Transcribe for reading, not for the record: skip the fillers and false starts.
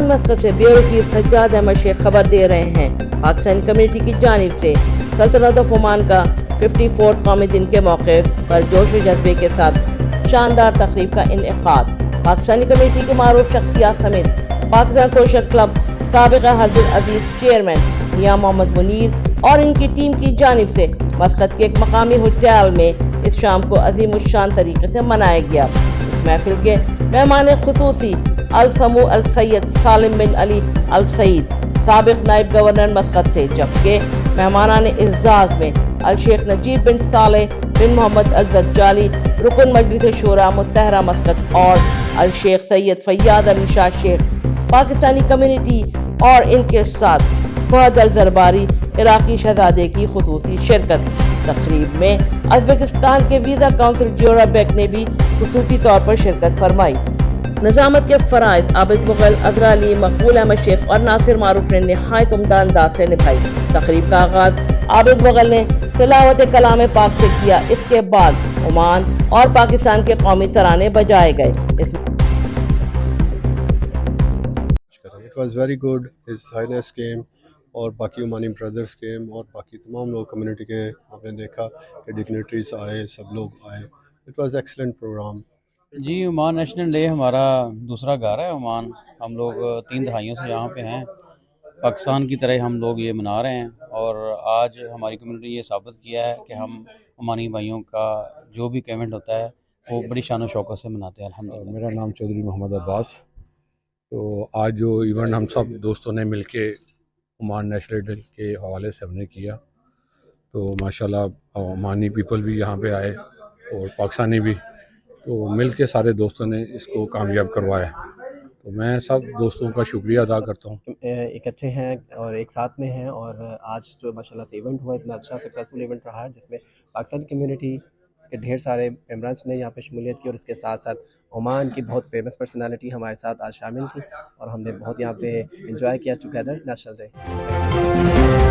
Oman मस्कत से bureau chief Sajjad Ahmad Sheikh खबर दे रहे हैं। पाकिस्तानी कम्युनिटी की जानिब से सल्तनत ऑफ ओमान का 54 कौमी दिन के मौके पर जोश व जज्बे के साथ शानदार तकरीब का इनेकाद। पाकिस्तानी कम्युनिटी के मारूफ शख्सियात समेत पाकिस्तान सोशल क्लब साबिक़ हज़रत अजीज चेयरमैन मियां मोहम्मद मुनीर और इनकी टीम की जानिब से मस्कत के एक मकामी होटल में इस शाम को अजीमुश्शान तरीके से मनाया गया। इस महफिल के मेहमान खुसूसी अल-समू अल-सैयद सालिम बिन अली अल-सईद साबिक़ नायब गवर्नर मस्कत थे, जबकि मेहमानान इज़्ज़ाज़ में अल-शेख नजीब बिन सालेह बिन मोहम्मद अल-ज़ज्जाली रुकन मजलिस शूरा मुत्तहरा मस्कत और अल-शेख सैयद फैयाद अल-निशाद शेख पाकिस्तानी कम्युनिटी और इनके साथ फहद अल-ज़रबारी इराकी शहजादे की खुसूसी शिरकत। तकरीब में उज़्बेकिस्तान के वीज़ा काउंसिल जोराबेक ने भी खुसूसी तौर पर शिरकत फरमाई। नज़ामत के फ़राइज़ आबिद मुग़ल, अज़रा अली, मकबूल अहमद शेख और नासिर मारूफ ने नहायत उम्दा अंदाज से निभाई। तकरीब का आगाज़ आबिद मुग़ल ने तिलावत कलाम पाक से किया। इसके बाद ओमान और पाकिस्तान के कौमी तराने बजाए गए। It was very good. His Highness came और बाकी ओमानी ब्रदर्स केम और बाकी तमाम लोग कम्युनिटी के आपने देखा कि डिग्निटरीज आए, सब लोग आए। It was excellent programme. जी, ओमान नेशनल डे हमारा दूसरा घर है। ओमान हम लोग 3 दहाइयों से यहाँ पे हैं। पाकिस्तान की तरह हम लोग ये मना रहे हैं और आज हमारी कम्युनिटी ये साबित किया है कि हम ओमानी भाइयों का जो भी इवेंट होता है वो बड़ी शान और शौकत से मनाते हैं। अल्हम्दुलिल्लाह। मेरा नाम चौधरी मोहम्मद अब्बास। तो आज जो इवेंट हम सब दोस्तों ने मिलके ओमान नेशनल डे के हवाले से हमने किया, तो माशाल्लाह ओमानी पीपल भी यहाँ पे आए और पाकिस्तानी भी, तो मिल के सारे दोस्तों ने इसको कामयाब करवाया। तो मैं सब दोस्तों का शुक्रिया अदा करता हूँ। इकट्ठे हैं और एक साथ में हैं और आज जो माशाल्लाह से इवेंट हुआ, इतना अच्छा सक्सेसफुल इवेंट रहा है जिसमें पाकिस्तानी कम्युनिटी इसके ढेर सारे मेम्बर्स ने यहाँ पे शमूलियत की और इसके साथ साथ ओमान की बहुत फेमस पर्सनालिटी हमारे साथ आज शामिल थी और हमने बहुत यहाँ पे इंजॉय किया टुगेदर नेशनल डे।